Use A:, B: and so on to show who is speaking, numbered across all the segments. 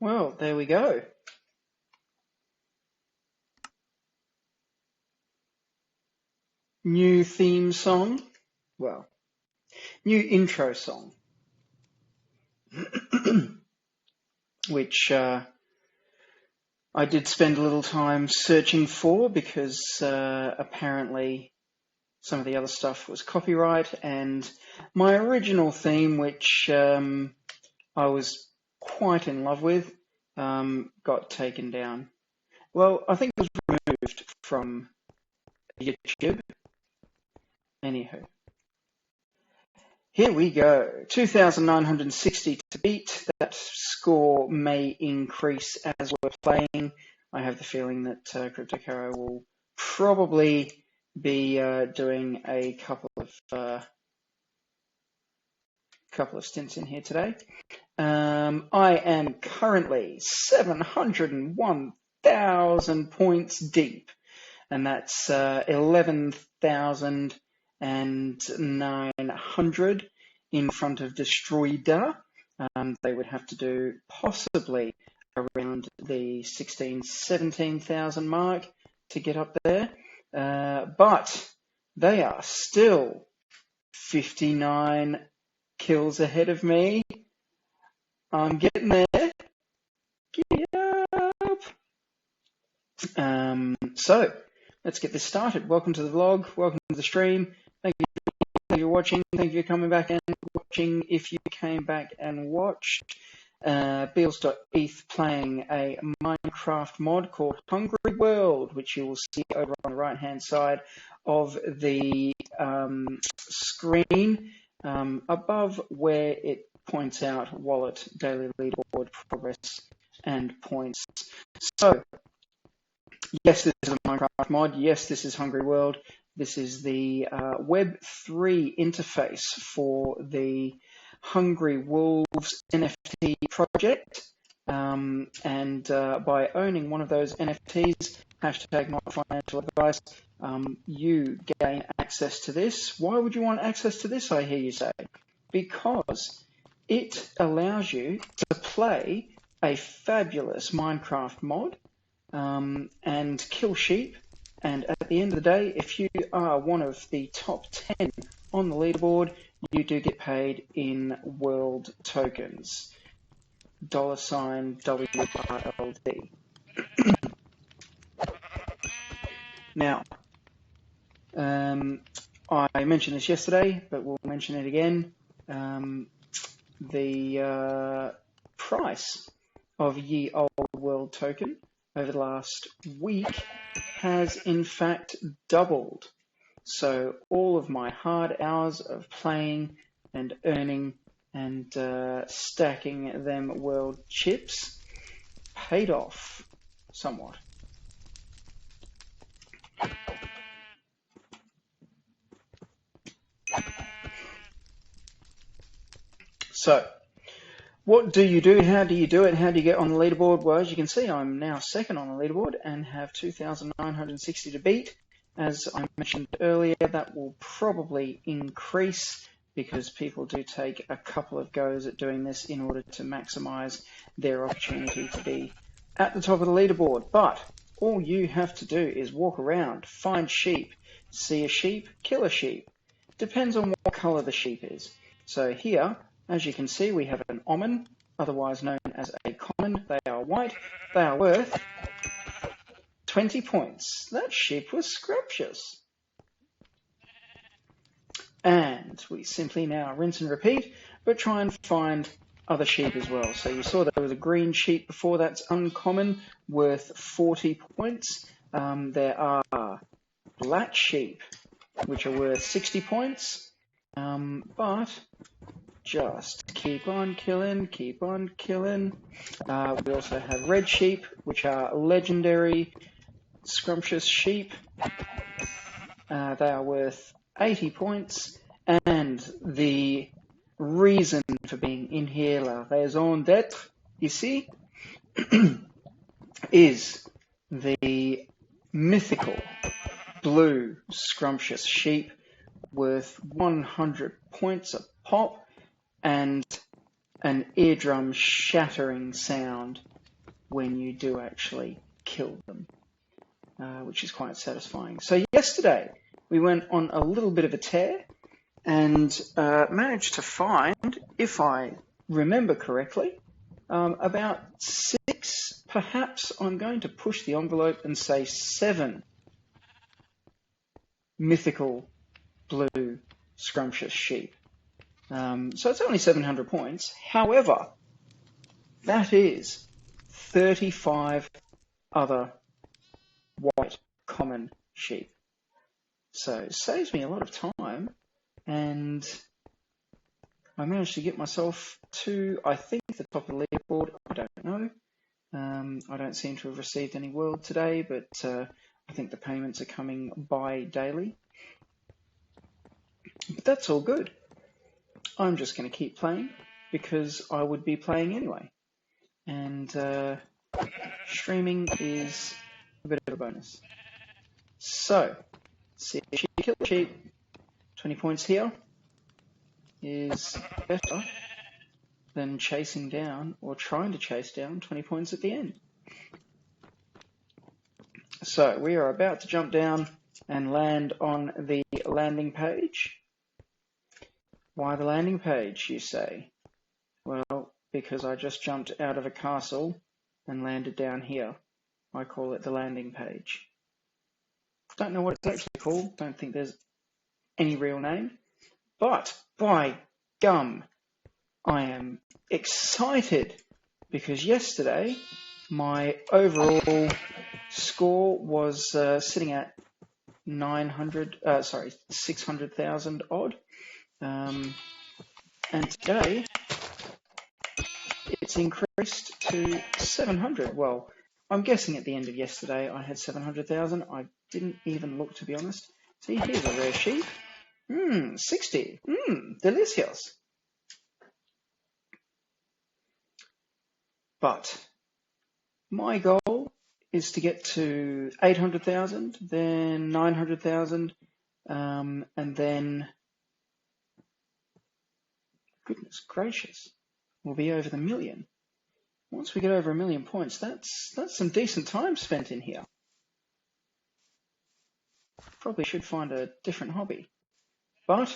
A: Well, there we go. New theme song. Well, new intro song. Which I did spend a little time searching for because apparently some of the other stuff was copyright, and my original theme, which I was quite in love with, got taken down. Well, I think it was removed from YouTube. Anywho, here we go. 2,960 to beat. That score may increase as we're playing. I have the feeling that CryptoCaro will probably be doing a couple of stints in here today. I am currently 701,000 points deep, and that's 11,900 in front of Destroyda. They would have to do possibly around the 17,000 mark to get up there, but they are still 59 kills ahead of me. I'm getting there. Get up. So let's get this started. Welcome to the vlog. Welcome to the stream. Thank you for watching. Thank you for coming back and watching. If you came back and watched, Beals.eth playing a Minecraft mod called Hungry World, which you will see over on the right-hand side of the screen, above where it points out wallet, daily leaderboard, progress, and points. So, yes, this is a Minecraft mod. Yes, this is Hungry World. This is the Web3 interface for the Hungry Wolves NFT project. And by owning one of those NFTs, hashtag not financial advice, you gain access to this. Why would you want access to this, I hear you say? Because it allows you to play a fabulous Minecraft mod and kill sheep. And at the end of the day, if you are one of the top 10 on the leaderboard, you do get paid in world tokens. $WRLD. Now, I mentioned this yesterday, but we'll mention it again. The price of Ye Old World token over the last week has in fact doubled. So all of my hard hours of playing and earning and stacking them world chips paid off somewhat. So, what do you do? How do you do it? How do you get on the leaderboard? Well, as you can see, I'm now second on the leaderboard and have 2,960 to beat. As I mentioned earlier, that will probably increase because people do take a couple of goes at doing this in order to maximize their opportunity to be at the top of the leaderboard. But all you have to do is walk around, find sheep, see a sheep, kill a sheep. Depends on what color the sheep is. So here, as you can see, we have an omen, otherwise known as a common. They are white. They are worth 20 points. That sheep was scrumptious. And we simply now rinse and repeat, but try and find other sheep as well. So you saw there was a green sheep before. That's uncommon, worth 40 points. There are black sheep, which are worth 60 points. But just keep on killing, keep on killing. We also have red sheep, which are legendary scrumptious sheep. They are worth 80 points. And the reason for being in here, la raison d'être, ici, is the mythical blue scrumptious sheep worth 100 points a pop, and an eardrum shattering sound when you do actually kill them, which is quite satisfying. So yesterday we went on a little bit of a tear and managed to find, if I remember correctly, about 6, perhaps I'm going to push the envelope and say 7 mythical blue scrumptious sheep. So it's only 700 points. However, that is 35 other white common sheep. So it saves me a lot of time, and I managed to get myself to, I think, the top of the leaderboard. I don't know. I don't seem to have received any world today, but I think the payments are coming by daily. But that's all good. I'm just going to keep playing because I would be playing anyway. And streaming is a bit of a bonus. So, see if you kill the sheep. 20 points here is better than chasing down or trying to chase down 20 points at the end. So we are about to jump down and land on the landing page. Why the landing page, you say? Well, because I just jumped out of a castle and landed down here. I call it the landing page. Don't know what it's actually called. Don't think there's any real name. But by gum, I am excited because yesterday my overall score was sitting at 600,000 odd. And today it's increased to 700. Well, I'm guessing at the end of yesterday I had 700,000. I didn't even look, to be honest. See, here's a rare sheep. 60. Delicious. But my goal is to get to 800,000, then 900,000, and then, goodness gracious, we'll be over the million. Once we get over 1 million points, that's some decent time spent in here. Probably should find a different hobby. But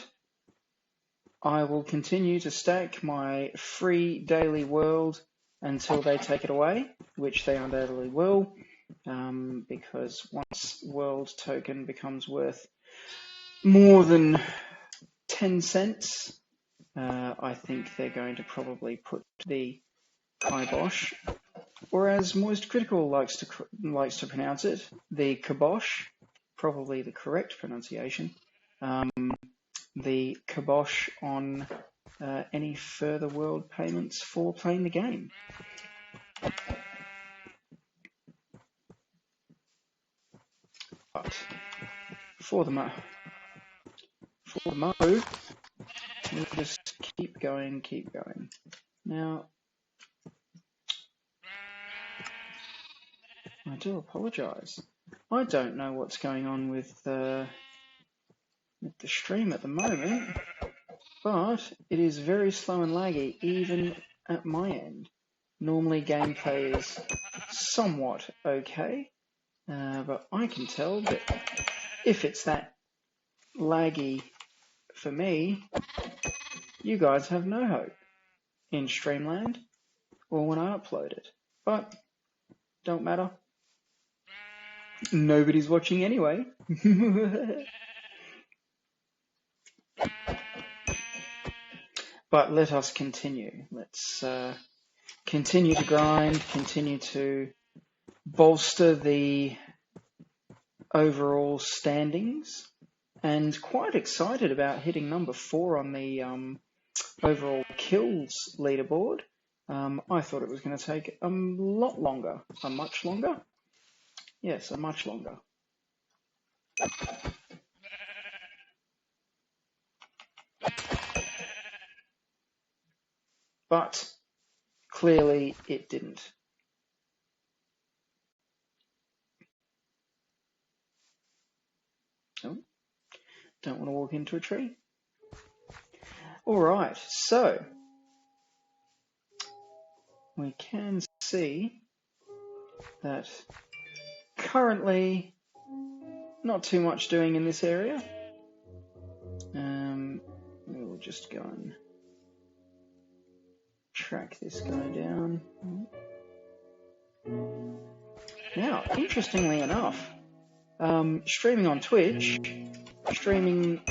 A: I will continue to stack my free daily world until they take it away, which they undoubtedly will, because once world token becomes worth more than 10 cents, I think they're going to probably put the kibosh, or as Moist Critical likes to pronounce it, the kibosh, probably the correct pronunciation, the kibosh on any further world payments for playing the game. But for the mo, we'll just keep going. Now, I do apologise. I don't know what's going on with the stream at the moment, but it is very slow and laggy, even at my end. Normally gameplay is somewhat okay, but I can tell that if it's that laggy for me, you guys have no hope in Streamland or when I upload it. But don't matter. Nobody's watching anyway. But let us continue. Let's continue to grind, continue to bolster the overall standings, and quite excited about hitting number 4 on the overall kills leaderboard. I thought it was going to take a lot longer, much longer. Yes, a much longer. But clearly it didn't. Oh, don't want to walk into a tree. All right, so we can see that currently not too much doing in this area. We'll just go and track this guy down. Now, interestingly enough, streaming on Twitch, streaming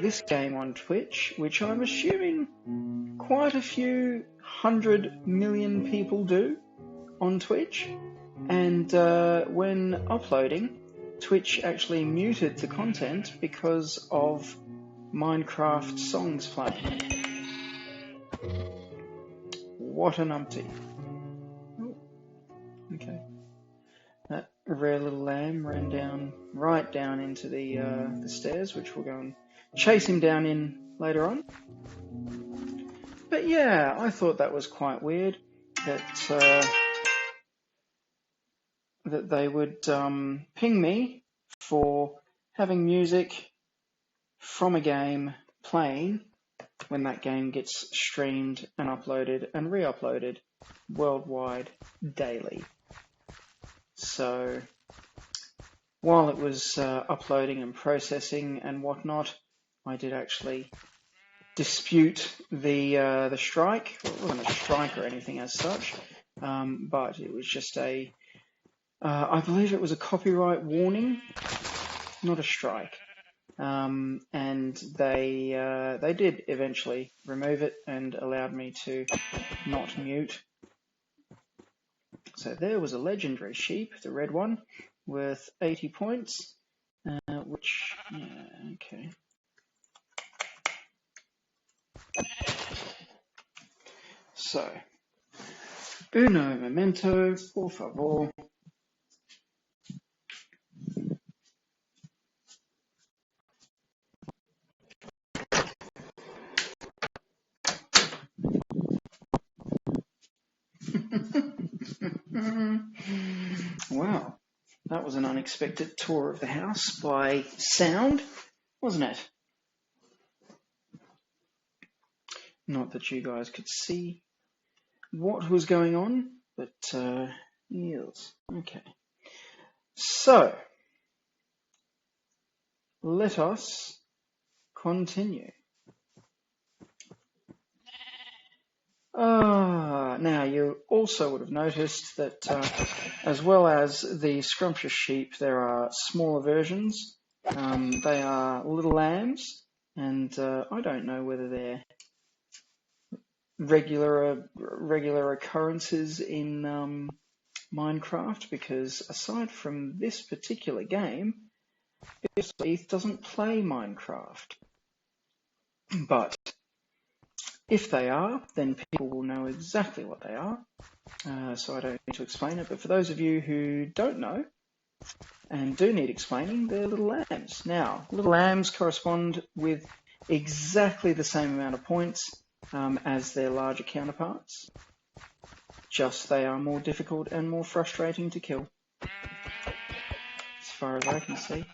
A: this game on Twitch, which I'm assuming quite a few 100 million people do on Twitch, and when uploading, Twitch actually muted the content because of Minecraft songs playing. What a numpty. Oh, okay. That rare little lamb ran down, right down into the stairs, which we'll go and chase him down in later on. But yeah, I thought that was quite weird that that they would ping me for having music from a game playing when that game gets streamed and uploaded and re-uploaded worldwide daily. So while it was uploading and processing and whatnot, I did actually dispute the strike. Well, it wasn't a strike or anything as such, but it was just a I believe it was a copyright warning, not a strike. And they did eventually remove it and allowed me to not mute. So there was a legendary sheep, the red one, worth 80 points, which, yeah, okay. So, uno momento, por favor. Wow, that was an unexpected tour of the house by sound, wasn't it? Not that you guys could see what was going on, but yes, okay. So, let us continue. Now, you also would have noticed that as well as the scrumptious sheep, there are smaller versions. They are little lambs, and I don't know whether they're regular occurrences in Minecraft, because aside from this particular game, Heath doesn't play Minecraft. But if they are, then people will know exactly what they are, so I don't need to explain it. But for those of you who don't know and do need explaining, they're little lambs. Now, little lambs correspond with exactly the same amount of points as their larger counterparts, just they are more difficult and more frustrating to kill, as far as I can see.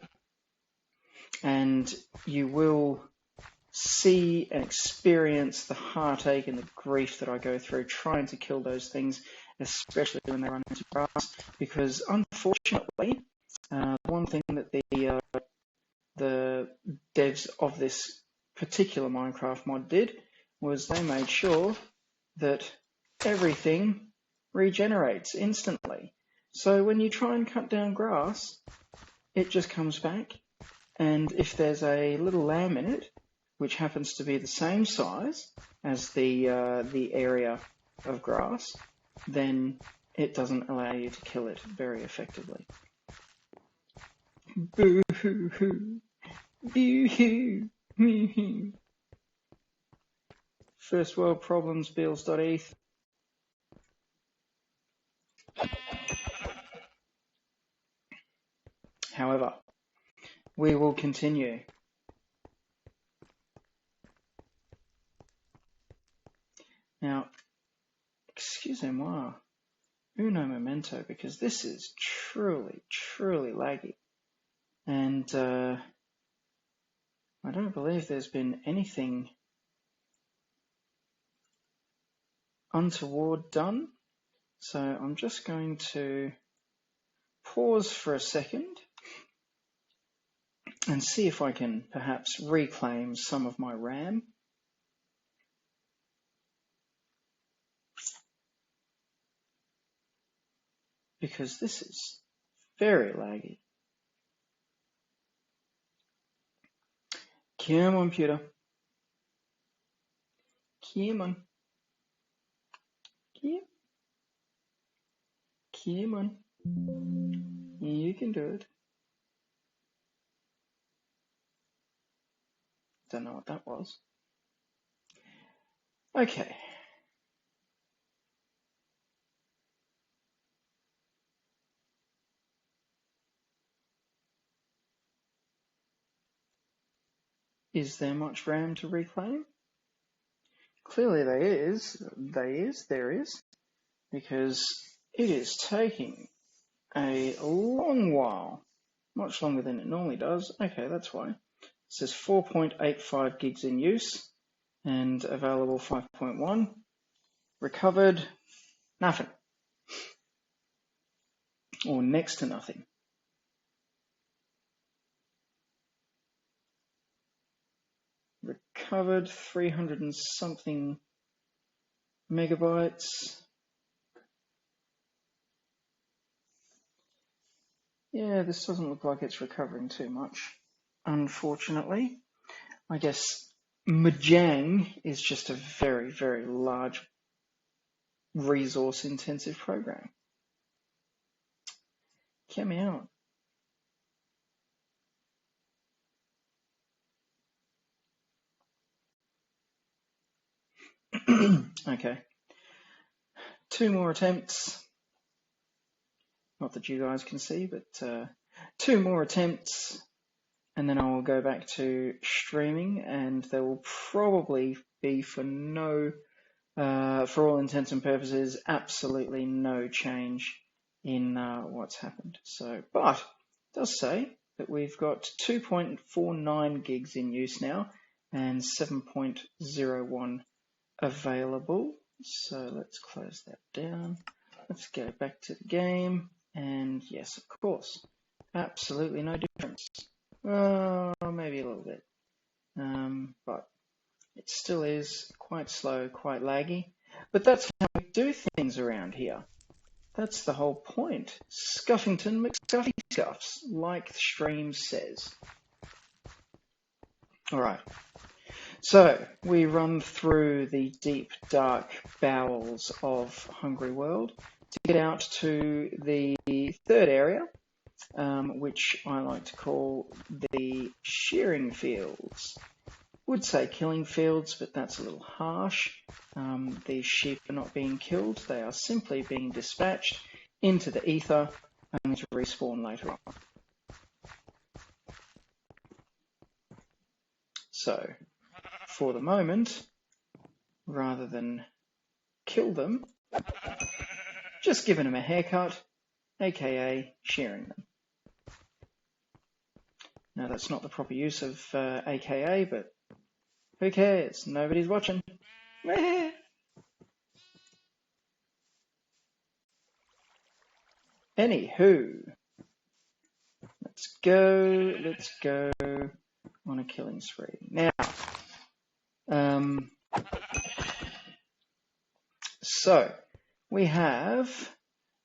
A: And you will see and experience the heartache and the grief that I go through trying to kill those things, especially when they run into grass, because unfortunately, one thing that the devs of this particular Minecraft mod did was they made sure that everything regenerates instantly. So when you try and cut down grass, it just comes back, and if there's a little lamb in it, which happens to be the same size as the area of grass, then it doesn't allow you to kill it very effectively. Boo-hoo-hoo. Boo-hoo. Boo-hoo. First world problems, Beals.eth. However, we will continue. Now, excusez-moi, uno momento, because this is truly, truly laggy. And I don't believe there's been anything untoward done. So I'm just going to pause for a second and see if I can perhaps reclaim some of my RAM. Because this is very laggy. Come on, computer. Come on. Come on. You can do it. Don't know what that was. Okay. Is there much RAM to reclaim? Clearly there is, because it is taking a long while, much longer than it normally does. Okay, that's why. It says 4.85 gigs in use and available 5.1. Recovered, nothing. Or next to nothing. Recovered 300 and something megabytes. Yeah, this doesn't look like it's recovering too much, unfortunately. I guess Mojang is just a very, very large resource-intensive program. Come out. Okay. 2 more attempts. Not that you guys can see, but 2 more attempts, and then I will go back to streaming, and there will probably be for all intents and purposes, absolutely no change in what's happened. So, but it does say that we've got 2.49 gigs in use now and 7.01 available. So let's close that down. Let's go back to the game. And yes, of course, absolutely no difference. Maybe a little bit. But it still is quite slow, quite laggy. But that's how we do things around here. That's the whole point. Scuffington McScuffyScuffs, like the stream says. Alright. So, we run through the deep, dark bowels of Hungry World to get out to the third area, which I like to call the shearing fields. Would say killing fields, but that's a little harsh. These sheep are not being killed. They are simply being dispatched into the ether only to respawn later on. So, for the moment, rather than kill them, just giving them a haircut, aka shearing them. Now, that's not the proper use of aka, but who cares? Nobody's watching. Anywho, let's go on a killing spree. Now, so we have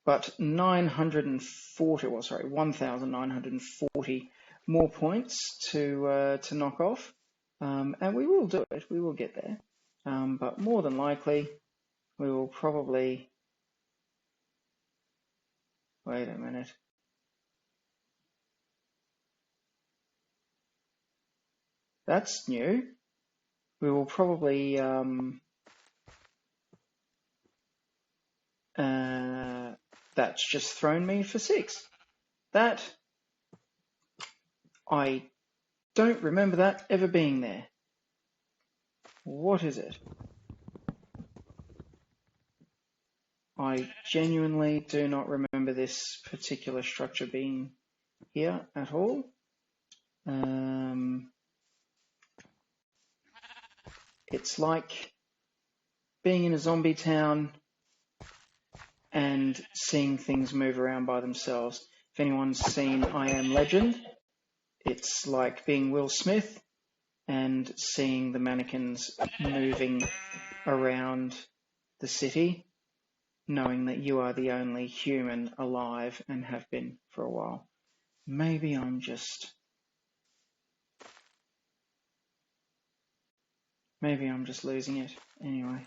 A: but 1,940 more points to knock off, and we will do it. We will get there, but more than likely, we will probably. Wait a minute. That's new. We will probably that's just thrown me for 6. That I don't remember that ever being there. What is it? I genuinely do not remember this particular structure being here at all. It's like being in a zombie town and seeing things move around by themselves. If anyone's seen I Am Legend, it's like being Will Smith and seeing the mannequins moving around the city, knowing that you are the only human alive and have been for a while. Maybe I'm just losing it. Anyway,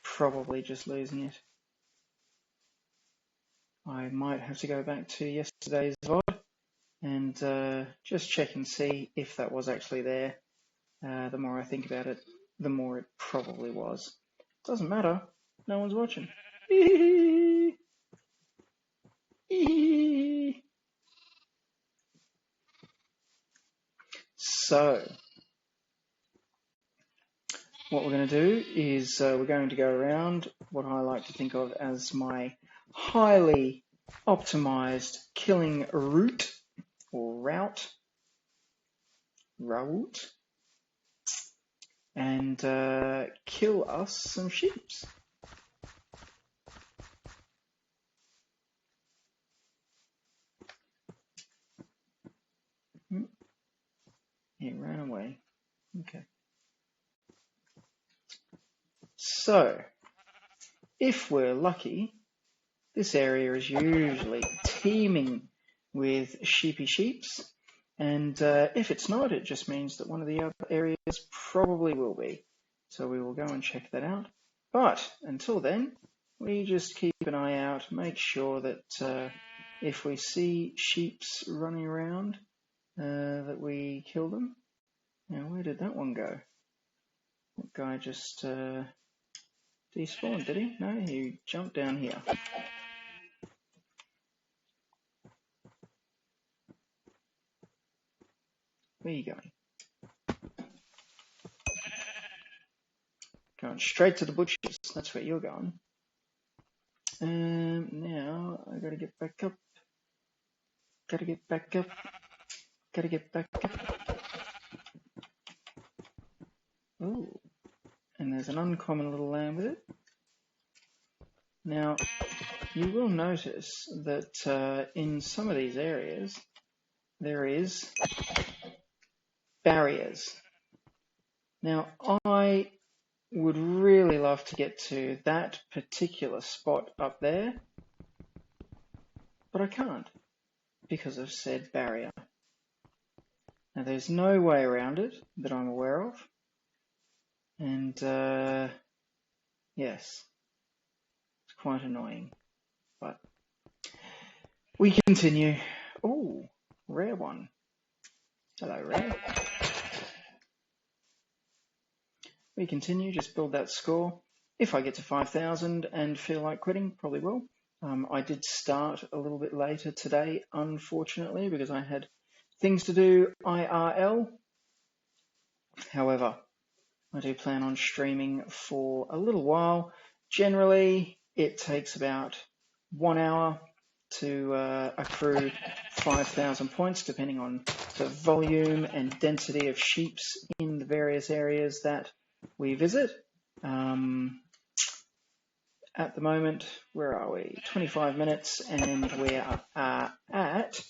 A: probably just losing it. I might have to go back to yesterday's VOD and just check and see if that was actually there. The more I think about it, the more it probably was. Doesn't matter. No one's watching. So, what we're going to do is we're going to go around what I like to think of as my highly optimized killing route or route, and kill us some sheeps. He ran away. Okay. So, if we're lucky, this area is usually teeming with sheepy sheeps, and if it's not, it just means that one of the other areas probably will be. So we will go and check that out. But until then, we just keep an eye out, make sure that if we see sheeps running around, that we kill them. Now, where did that one go? That guy just despawned, did he? No, he jumped down here. Where are you going? Going straight to the butchers. That's where you're going. Now, I gotta get back up. Gotta get back up. Gotta get back up. Ooh. And there's an uncommon little lamb with it. Now, you will notice that in some of these areas, there is barriers. Now, I would really love to get to that particular spot up there, but I can't because of said barrier. Now, there's no way around it that I'm aware of. And yes, it's quite annoying, but we continue. Oh, rare one. Hello, rare. We continue, just build that score. If I get to 5,000 and feel like quitting, probably will. I did start a little bit later today, unfortunately, because I had things to do IRL. However, I do plan on streaming for a little while. Generally, it takes about 1 hour to accrue 5,000 points, depending on the volume and density of sheeps in the various areas that we visit. At the moment, where are we? 25 minutes, and we are at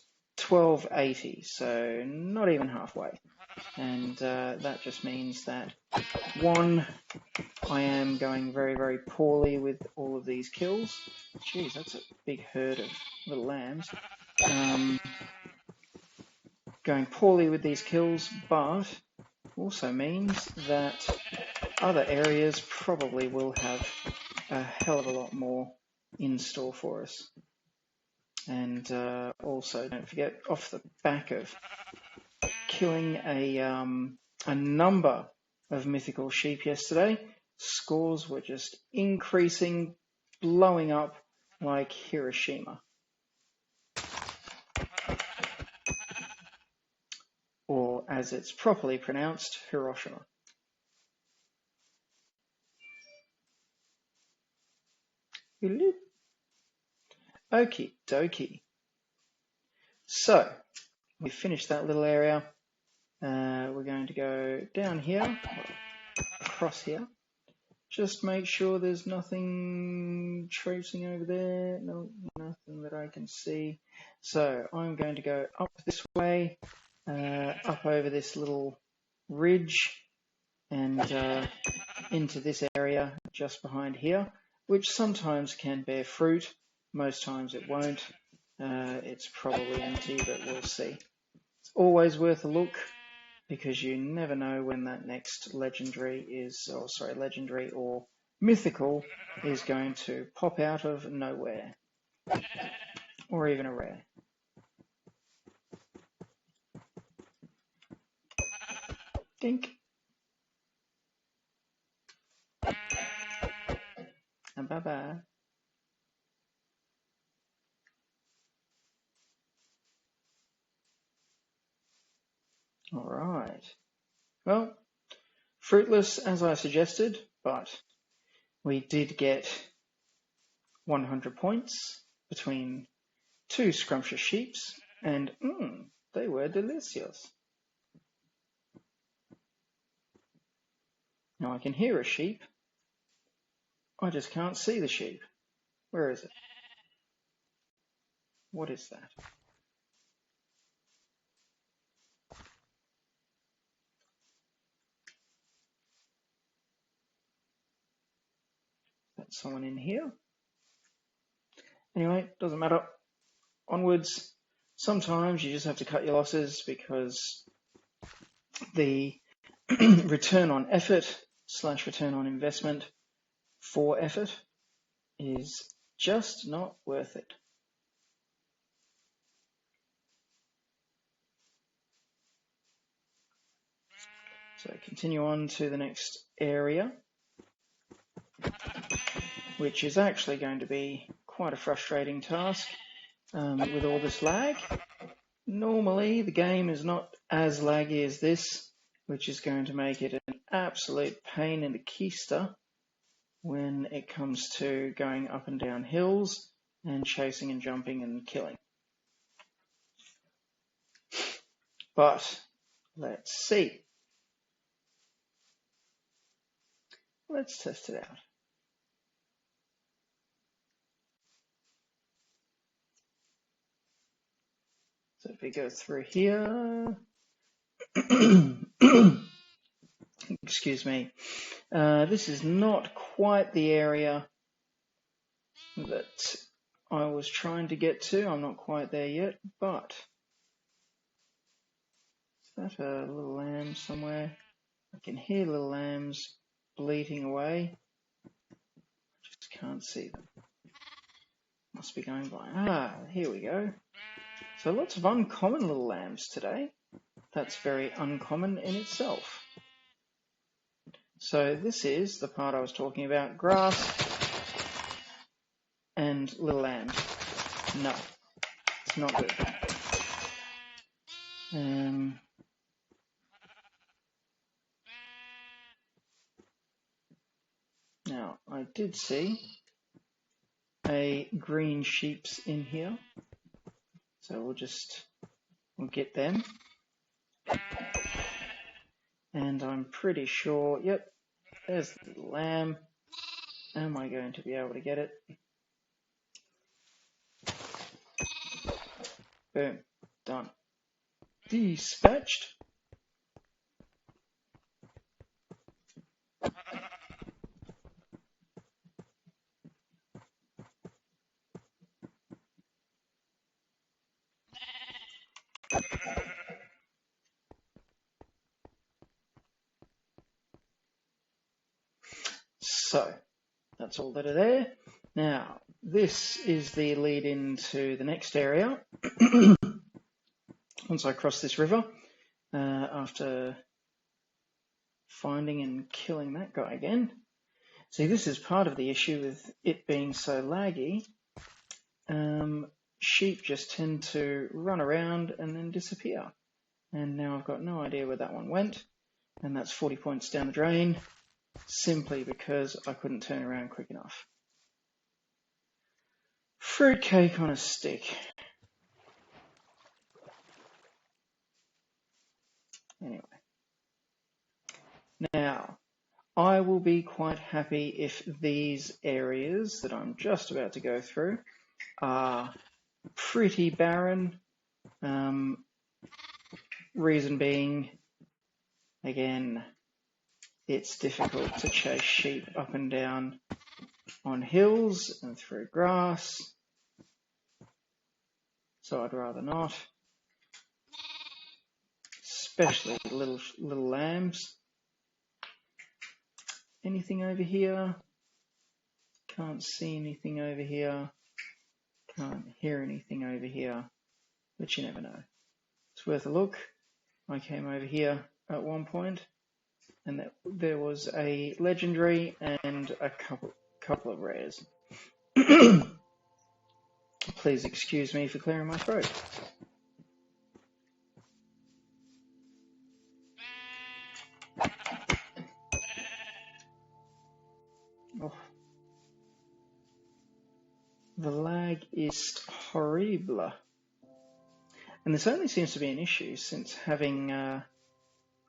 A: 1280, so not even halfway. And that just means that, one, I am going very, very poorly with all of these kills. Geez, that's a big herd of little lambs. Going poorly with these kills, but also means that other areas probably will have a hell of a lot more in store for us. And also, don't forget, off the back of killing a number of mythical sheep yesterday, scores were just increasing, blowing up like Hiroshima. Or, as it's properly pronounced, Hiroshima. Okie dokie. So, we finished that little area. We're going to go down here, across here, Just make sure there's nothing traipsing over there. No, nothing that I can see. So I'm going to go up this way, up over this little ridge, and into this area just behind here, which sometimes can bear fruit. Most times it won't. It's probably empty, but we'll see. It's always worth a look, because you never know when that next legendary or mythical is going to pop out of nowhere, or even a rare. Dink. And bye-bye. All right. Well, fruitless as I suggested, but we did get 100 points between 2 scrumptious sheeps, and they were delicious. Now I can hear a sheep. I just can't see the sheep. Where is it? What is that? That's someone in here. Anyway, doesn't matter. Onwards. Sometimes you just have to cut your losses because the return on effort / return on investment for effort is just not worth it. So continue on to the next area, which is actually going to be quite a frustrating task with all this lag. Normally the game is not as laggy as this, which is going to make it an absolute pain in the keister when it comes to going up and down hills and chasing and jumping and killing. But let's see. Let's test it out. So if we go through here, excuse me, this is not quite the area that I was trying to get to. I'm not quite there yet, but is that a little lamb somewhere? I can hear little lambs bleating away. I just can't see them. Must be going by. Ah, here we go. So lots of uncommon little lambs today. That's very uncommon in itself. So this is the part I was talking about, grass and little lambs. No, it's not good. Now, I did see a green sheeps in here, so we'll get them. And I'm pretty sure, yep, there's the lamb. Am I going to be able to get it? Boom, done. Dispatched. So, that's all that are there. Now, this is the lead into the next area. Once I cross this river, after finding and killing that guy again. See, this is part of the issue with it being so laggy. Sheep just tend to run around and then disappear. And now I've got no idea where that one went. And that's 40 points down the drain, simply because I couldn't turn around quick enough. Fruitcake on a stick. Anyway. Now, I will be quite happy if these areas that I'm just about to go through are pretty barren. Reason being, again, it's difficult to chase sheep up and down on hills and through grass, so I'd rather not, especially little lambs. Anything over here? Can't see anything over here. Can't hear anything over here, but you never know. It's worth a look. I came over here at one point, and there was a legendary and a couple of rares. Please excuse me for clearing my throat. Oh. The lag is horrible. And this only seems to be an issue since having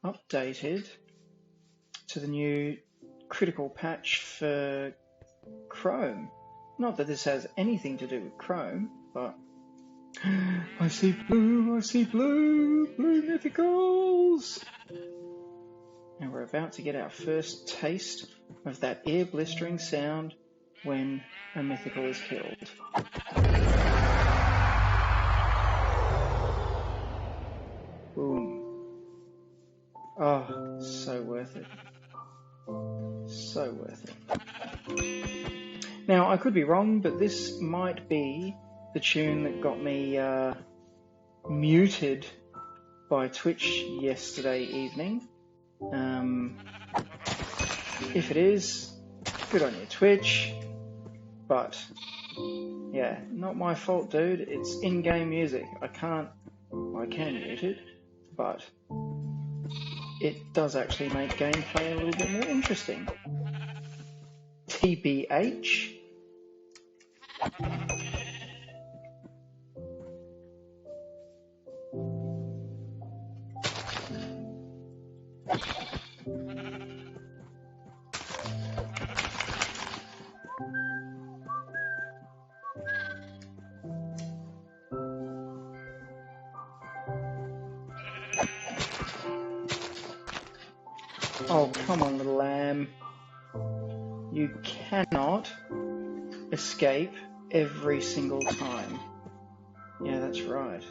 A: updated to the new critical patch for Chrome. Not that this has anything to do with Chrome, but I see blue mythicals! And we're about to get our first taste of that ear-blistering sound when a mythical is killed. Boom. Oh, so worth it. So worth it. Now, I could be wrong, but this might be the tune that got me muted by Twitch yesterday evening. If it is, good on you, Twitch. But, yeah, not my fault, dude. It's in-game music. I can mute it, but it does actually make gameplay a little bit more interesting. TBH. Oh, come on, little lamb. You cannot escape every single time. Yeah, that's right.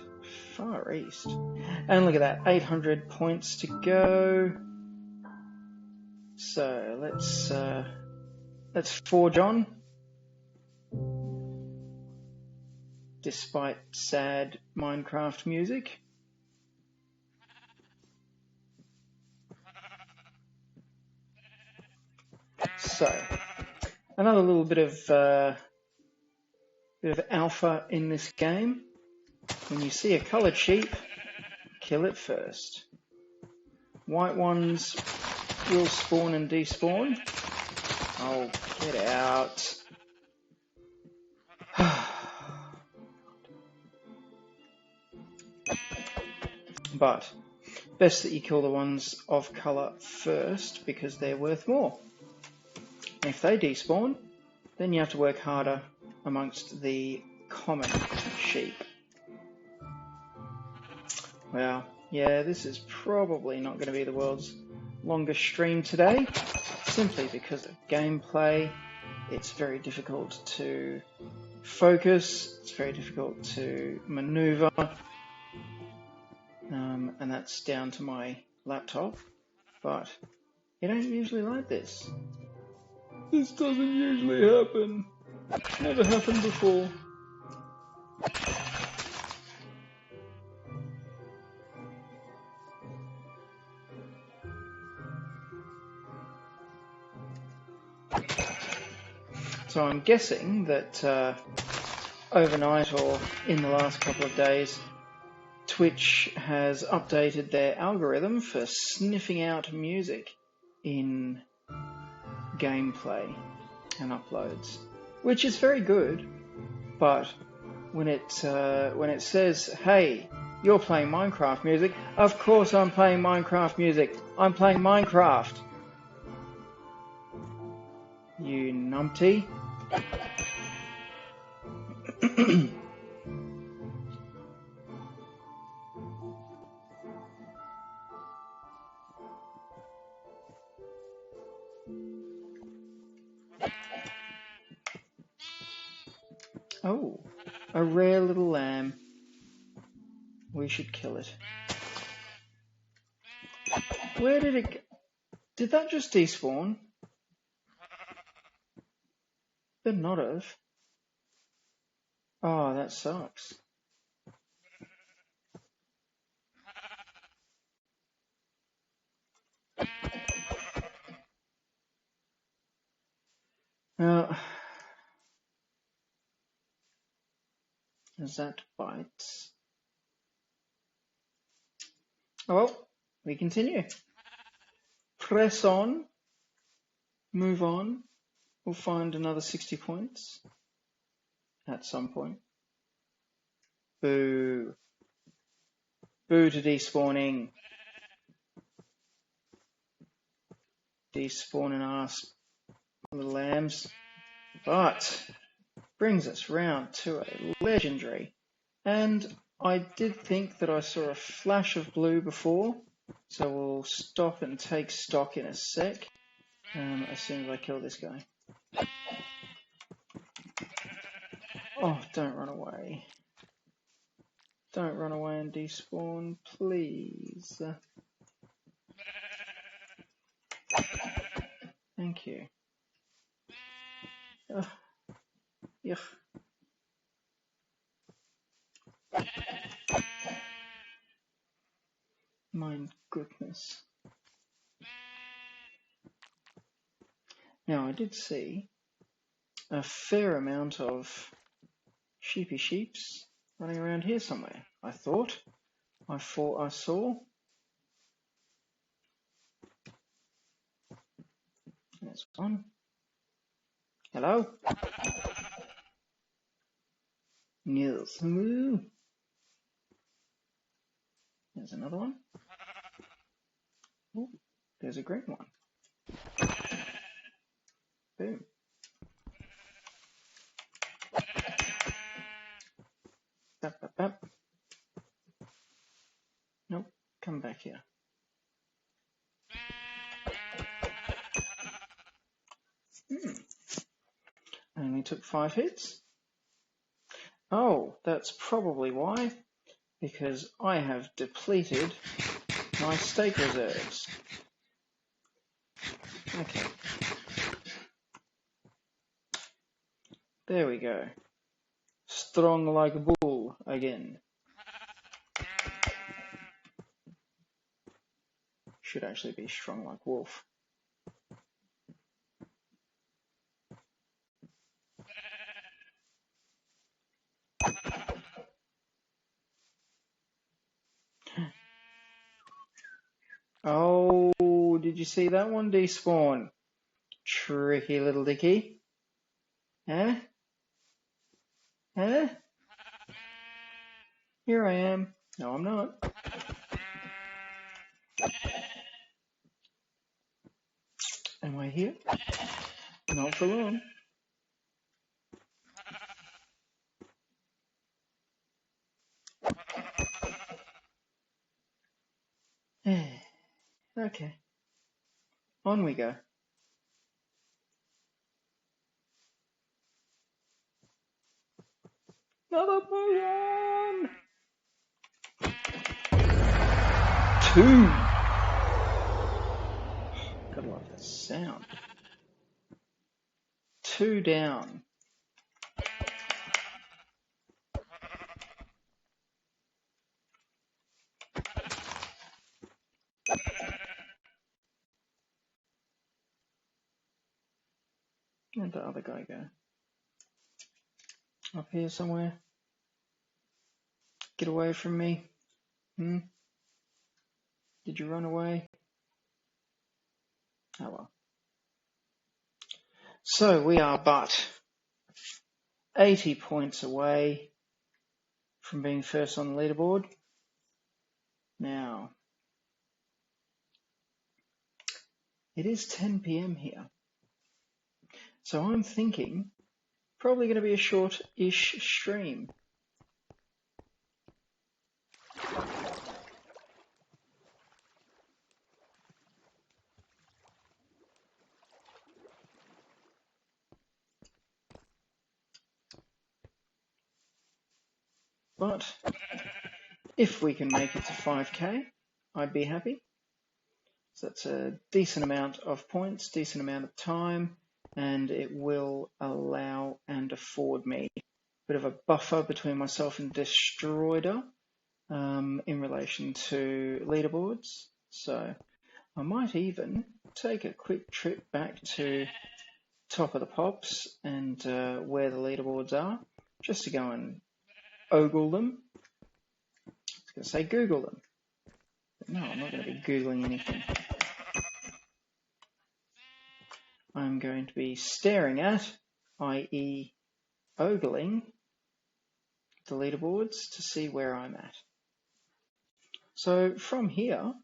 A: Far east. And look at that, 800 points to go. So let's forge on. Despite sad Minecraft music. So, another little bit of alpha in this game. When you see a coloured sheep, kill it first. White ones will spawn and despawn. Oh, get out. But, best that you kill the ones of colour first because they're worth more. If they despawn, then you have to work harder amongst the common sheep. Well, yeah, this is probably not going to be the world's longest stream today, simply because of gameplay. It's very difficult to focus, it's very difficult to maneuver, and that's down to my laptop, but it ain't usually like this. This doesn't usually happen. Never happened before. So I'm guessing that overnight or in the last couple of days, Twitch has updated their algorithm for sniffing out music in gameplay and uploads, which is very good. But when it says, "Hey, you're playing Minecraft music," of course I'm playing Minecraft music. I'm playing Minecraft. numpty. Oh, a rare little lamb. We should kill it. Where did it go? Did that just despawn? Could not have. Oh, that sucks. As that bites. Oh, well, we continue. Press on. Move on. We'll find another 60 points at some point. Boo. Boo to despawning. Despawning ass little lambs. But brings us round to a legendary. And I did think that I saw a flash of blue before, so we'll stop and take stock in a sec as soon as I kill this guy. Oh, don't run away. Don't run away and despawn, please. Thank you. Yuck. My goodness. Now, I did see a fair amount of sheeps running around here somewhere. I thought I saw. There's one. Hello? Yes. There's another one. Ooh, there's a green one. Boom. Bap, bap, bap. Nope, come back here. I only took 5 hits. Oh, that's probably why. Because I have depleted my steak reserves. Okay. There we go. Strong like a bull again. Should actually be strong like wolf. Oh, did you see that one despawn? Tricky little dicky. Huh? Huh? Here I am. No, I'm not. Am I here? Not for long. Okay. On we go. Another million! 2! Gotta love that sound. 2 down. Where'd the other guy go? Up here somewhere? Get away from me. Did you run away? Oh well. So we are but 80 points away from being first on the leaderboard. Now, it is 10 PM here. So I'm thinking probably going to be a short-ish stream. But if we can make it to 5K, I'd be happy. So that's a decent amount of points, decent amount of time, and it will allow and afford me a bit of a buffer between myself and Destroyer in relation to leaderboards. So I might even take a quick trip back to Top of the Pops and where the leaderboards are, just to go and ogle them. I was going to say Google them. But no, I'm not going to be Googling anything. I'm going to be staring at, i.e. ogling, the leaderboards to see where I'm at. So from here,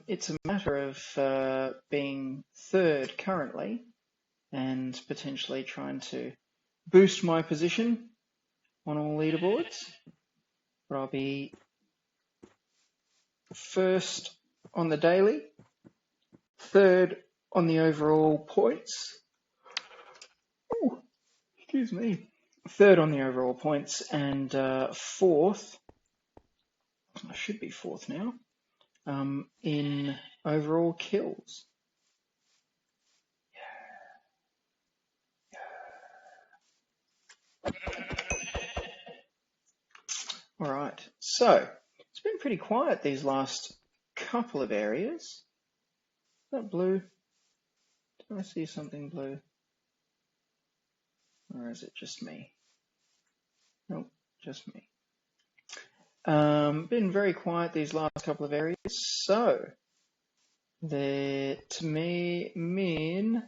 A: it's a matter of being third currently and potentially trying to boost my position on all leaderboards. But I'll be first on the daily, third on the overall points. Ooh, excuse me. Third on the overall points and fourth, I should be fourth now, in overall kills. All right, so it's been pretty quiet these last couple of areas. Is that blue? Did I see something blue? Or is it just me? Nope, just me. Been very quiet these last couple of areas, so that may mean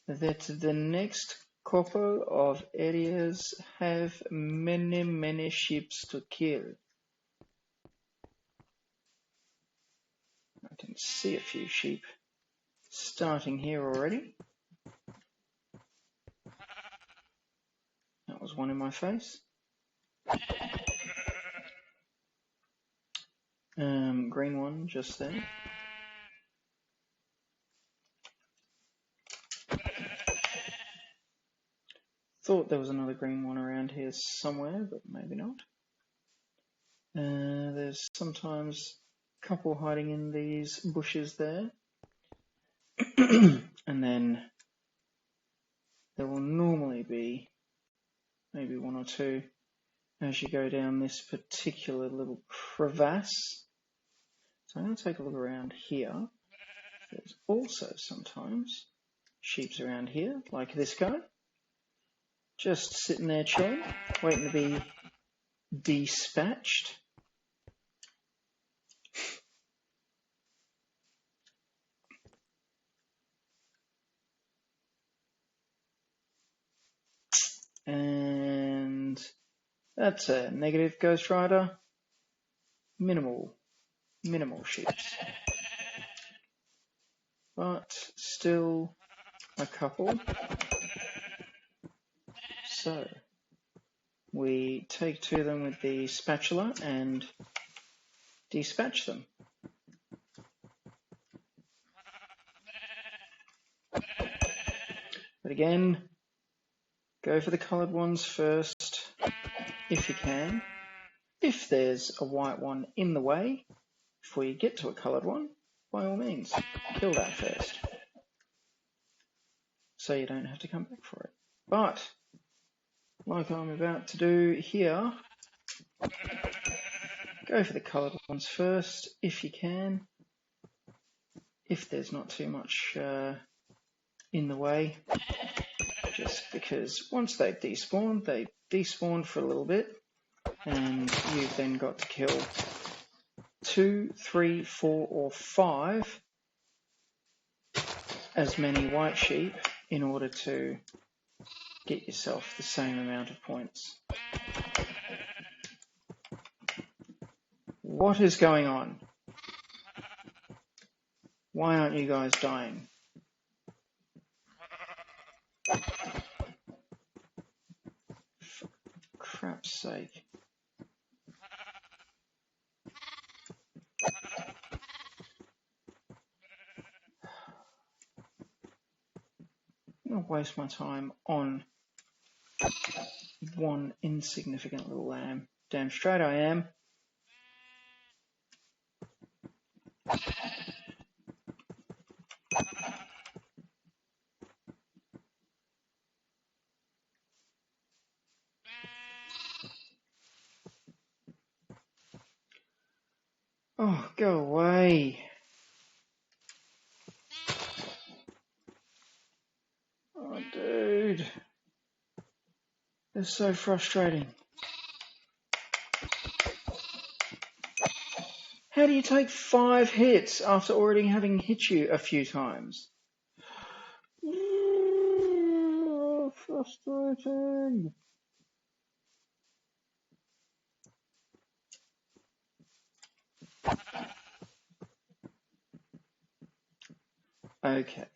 A: that the next couple of areas have many sheeps to kill. I can see a few sheep starting here already. That was one in my face. Green one just there. Thought there was another green one around here somewhere, but maybe not. There's sometimes a couple hiding in these bushes there. And then there will normally be maybe one or two as you go down this particular little crevasse. So I'm going to take a look around here. There's also sometimes sheeps around here, like this guy, just sitting there chilling, waiting to be dispatched. And that's a negative Ghost Rider. Minimal sheeps. But still a couple. So we take to them with the spatula and dispatch them. But again, go for the coloured ones first, if you can. If there's a white one in the way, before you get to a coloured one, by all means, kill that first. So you don't have to come back for it. But, like I'm about to do here, go for the coloured ones first, if you can. If there's not too much in the way. Just because once they've despawned for a little bit, and you've then got to kill 2, 3, 4, or 5 as many white sheep in order to get yourself the same amount of points. What is going on? Why aren't you guys dying? For crap's sake. I'm going to waste my time on one insignificant little lamb. Damn straight I am. Oh, go away. Oh, dude. It's so frustrating. How do you take 5 hits after already having hit you a few times? Frustrating. Okay.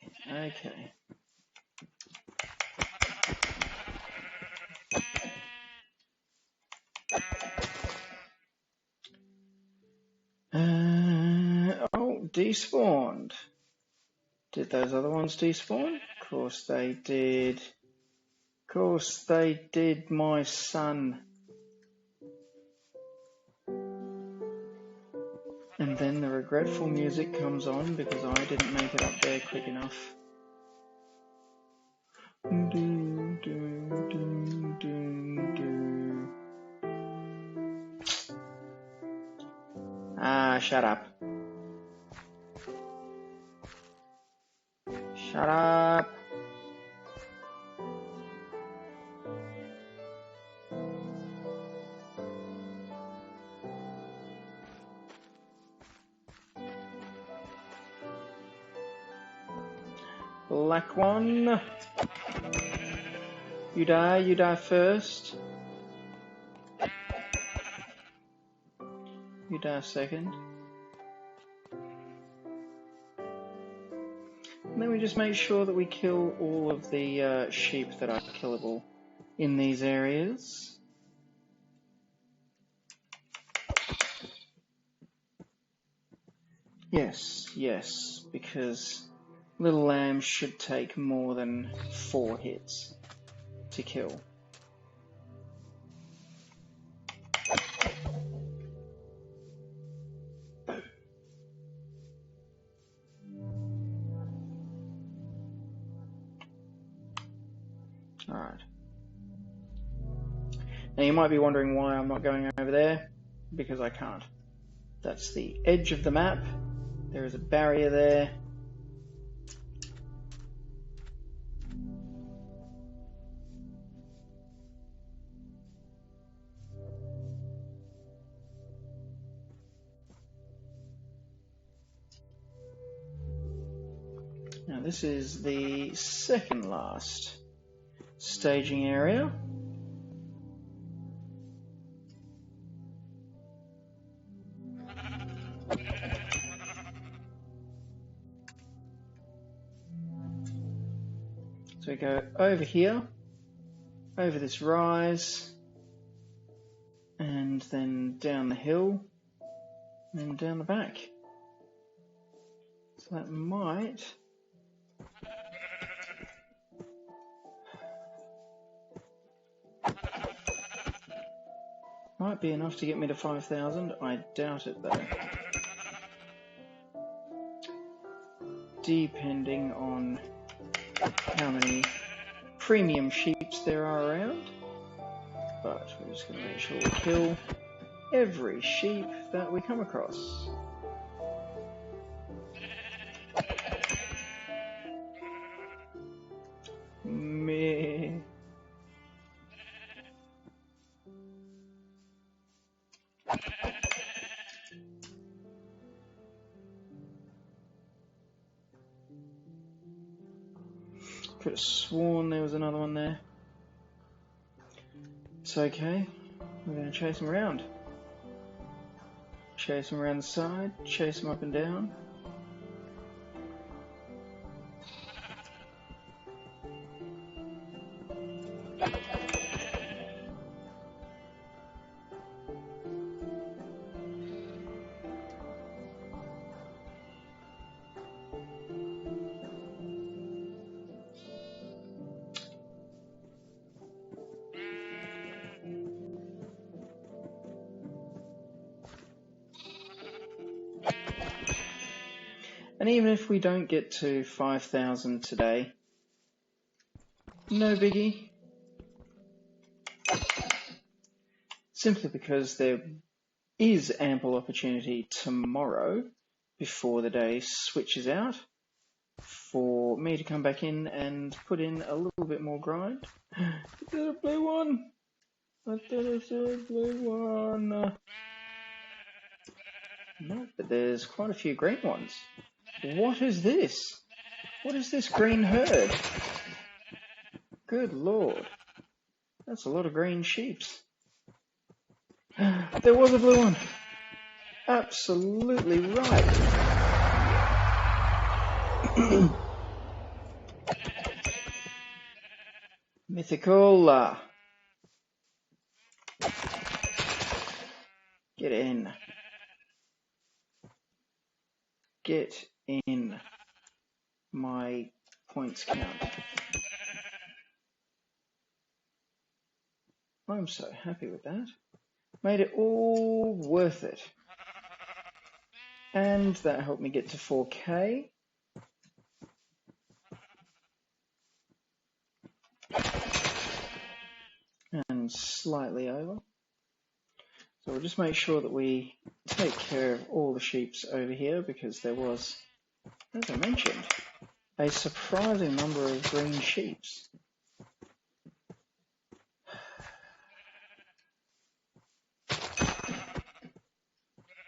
A: Oh, despawned. Did those other ones despawn? Of course they did. Of course they did, my son. And then the regretful music comes on because I didn't make it up there quick enough. Ah, shut up. Shut up. Black one. You die first. You die second. And then we just make sure that we kill all of the sheep that are killable in these areas. Yes, because little lambs should take more than 4 hits to kill. Alright. Now you might be wondering why I'm not going over there, because I can't. That's the edge of the map. There is a barrier there. Now this is the second last staging area. So we go over here, over this rise, and then down the hill, and then down the back. So that might be enough to get me to 5,000. I doubt it though. Depending on how many premium sheeps there are around. But we're just going to make sure we kill every sheep that we come across. Meh. Could have sworn there was another one there. It's okay. We're going to chase him around. Chase him around the side, chase him up and down. And even if we don't get to 5,000 today, no biggie. Simply because there is ample opportunity tomorrow, before the day switches out, for me to come back in and put in a little bit more grind. Is that a blue one? I thought I saw a blue one. No, but there's quite a few green ones. What is this? What is this green herd? Good lord. That's a lot of green sheeps. There was a blue one. Absolutely right. Mythical. Get in. Get in my points count. I'm so happy with that. Made it all worth it. And that helped me get to 4K. And slightly over. So we'll just make sure that we take care of all the sheeps over here, because there was, as I mentioned, a surprising number of green sheeps.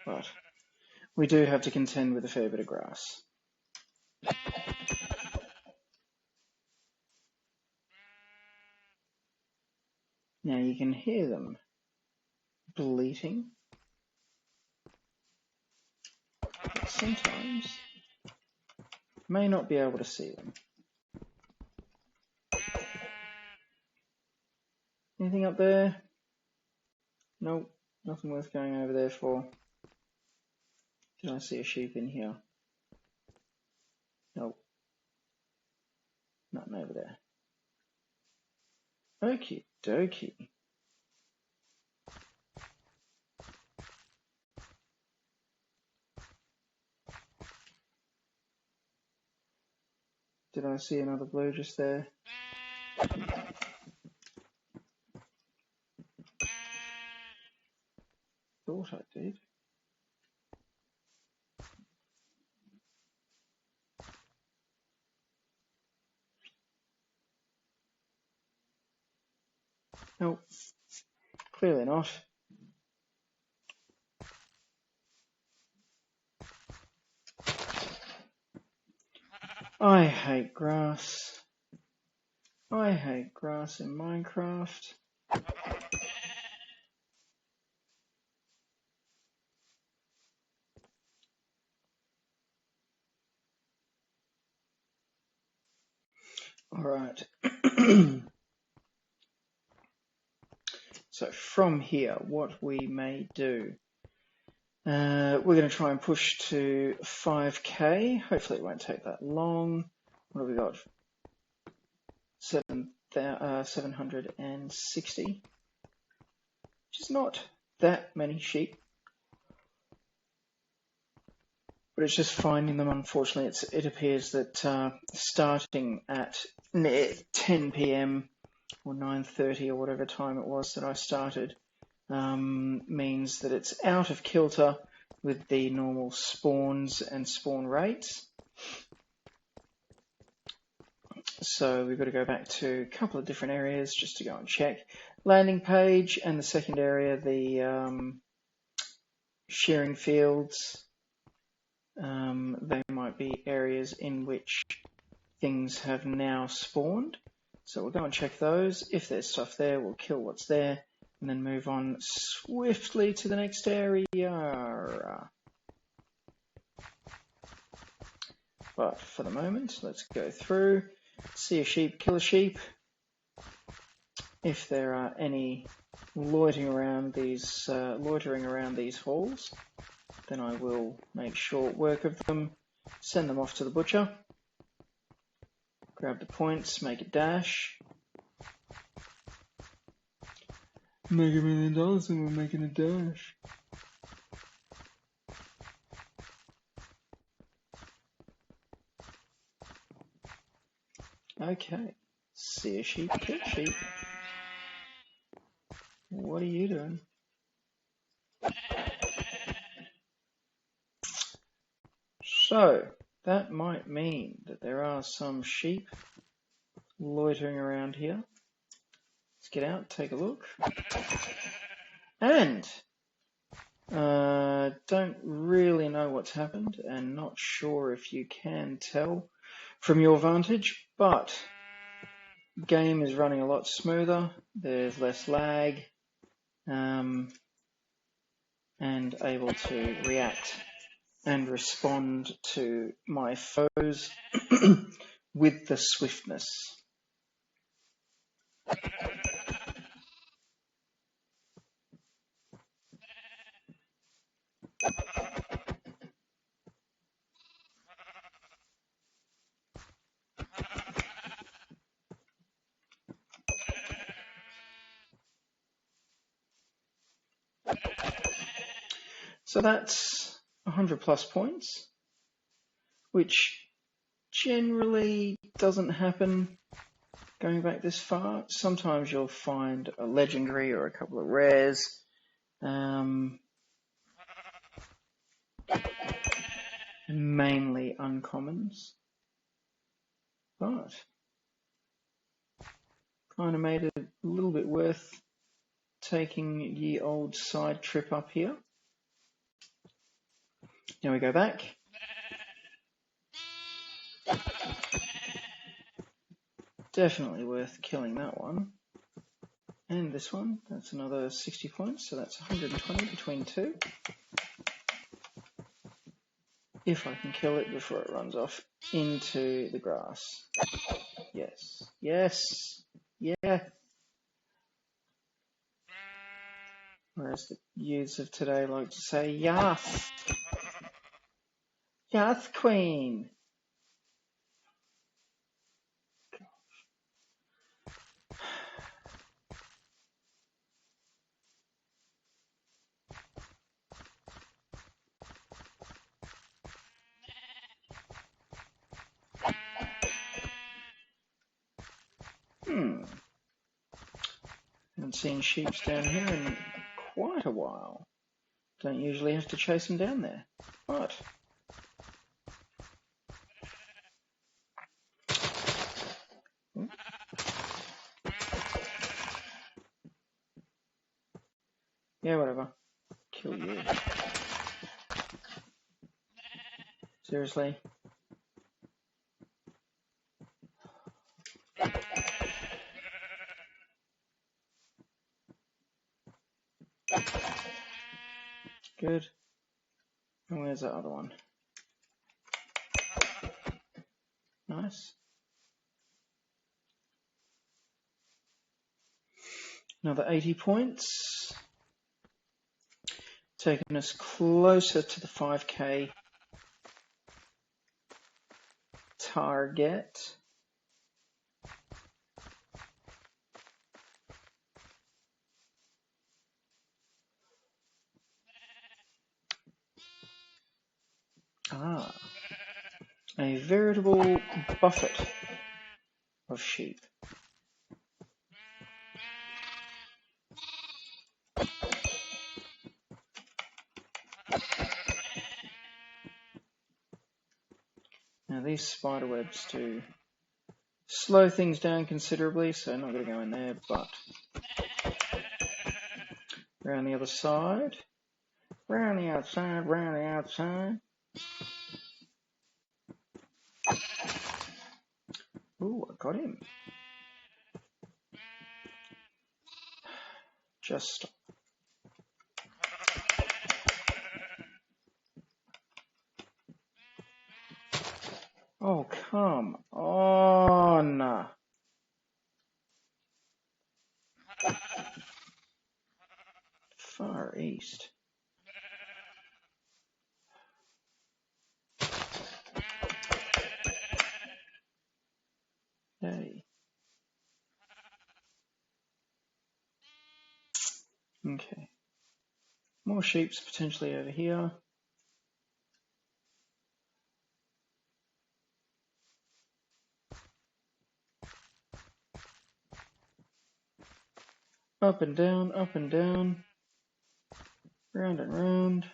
A: But we do have to contend with a fair bit of grass. Now you can hear them bleating. But sometimes may not be able to see them. Anything up there? Nope, nothing worth going over there for. Did I see a sheep in here? Nope. Nothing over there. Okie dokie. Did I see another blue just there? Thought I did. Nope. Clearly not. I hate grass. I hate grass in Minecraft. Alright. So from here, what we may do, we're going to try and push to 5K. Hopefully it won't take that long. What have we got? 760, which is not that many sheep. But it's just finding them, unfortunately. It appears that starting at 10 PM or 9:30 or whatever time it was that I started means that it's out of kilter with the normal spawns and spawn rates. So we've got to go back to a couple of different areas just to go and check. Landing page, and the second area, the shearing fields. They might be areas in which things have now spawned. So we'll go and check those. If there's stuff there, we'll kill what's there and then move on swiftly to the next area. But for the moment, let's go through, see a sheep, kill a sheep. if there are any loitering around these halls, then I will make short work of them, send them off to the butcher, grab the points, make a dash. Make $1 million and we're making a dash. Okay, see a sheep, kill sheep. What are you doing? So, that might mean that there are some sheep loitering around here. Let's get out, take a look. And don't really know what's happened and not sure if you can tell from your vantage, but game is running a lot smoother, there's less lag, and able to react and respond to my foes with the swiftness. So that's 100 plus points, which generally doesn't happen going back this far. Sometimes you'll find a legendary or a couple of rares. Mainly uncommons, but kind of made it a little bit worth taking ye old side trip up here. Now we go back. Definitely worth killing that one. And this one, that's another 60 points, so that's 120 between two. If I can kill it before it runs off into the grass. Yes, yes, yeah. Whereas the youths of today like to say, yes. Yes, queen. Haven't seen sheep down here in quite a while. Don't usually have to chase them down there, but yeah, whatever. Kill you. Seriously? Good. And where's that other one? Nice. Another 80 points. Taking us closer to the 5k target. Ah, a veritable buffet of sheep. Now these spider webs do slow things down considerably, so I'm not going to go in there, but around the other side, round the outside, round the outside. Ooh, I got him. Just stop. Oh, come on. Far East. Hey. Okay. More sheeps potentially over here. Up and down, round and round.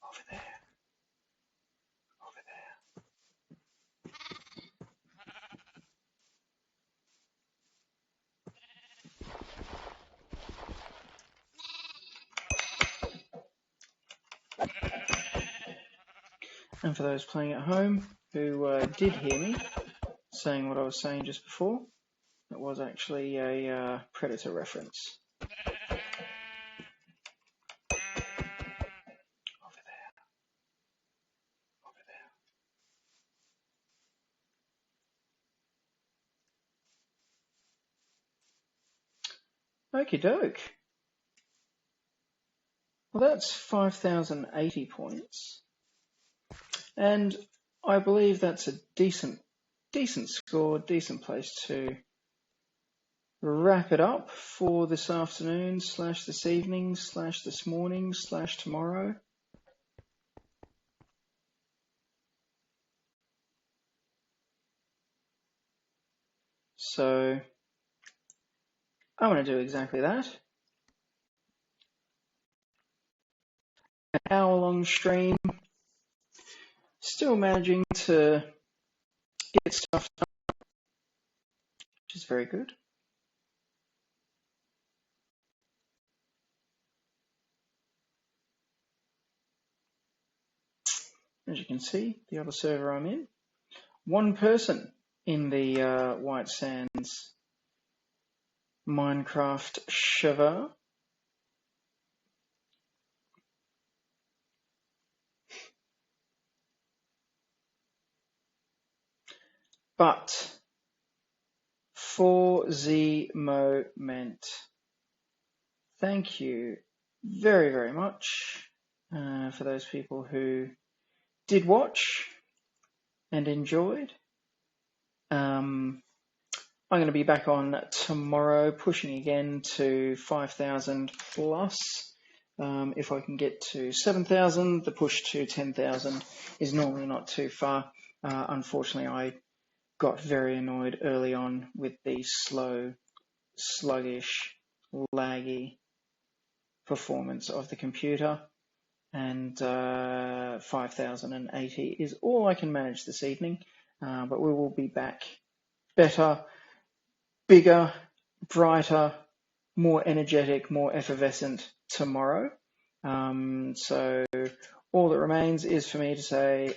A: Over there. Over there. And for those playing at home who did hear me saying what I was saying just before, it was actually a Predator reference. Over there. Over there. Okie doke. Well, that's 5,080 points. And I believe that's a decent score, decent place to wrap it up for this afternoon / this evening / this morning / tomorrow. So I'm going to do exactly that. An hour-long stream. Still managing to get stuff done, which is very good. As you can see, the other server I'm in, one person in the White Sands Minecraft server. But for the moment, thank you very, very much for those people who did watch and enjoyed. I'm going to be back on tomorrow, pushing again to 5,000 plus. If I can get to 7,000, the push to 10,000 is normally not too far. Unfortunately, I got very annoyed early on with the slow, sluggish, laggy performance of the computer, and 5,080 is all I can manage this evening, but we will be back better, bigger, brighter, more energetic, more effervescent tomorrow. So all that remains is for me to say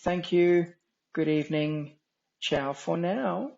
A: thank you, good evening, ciao for now.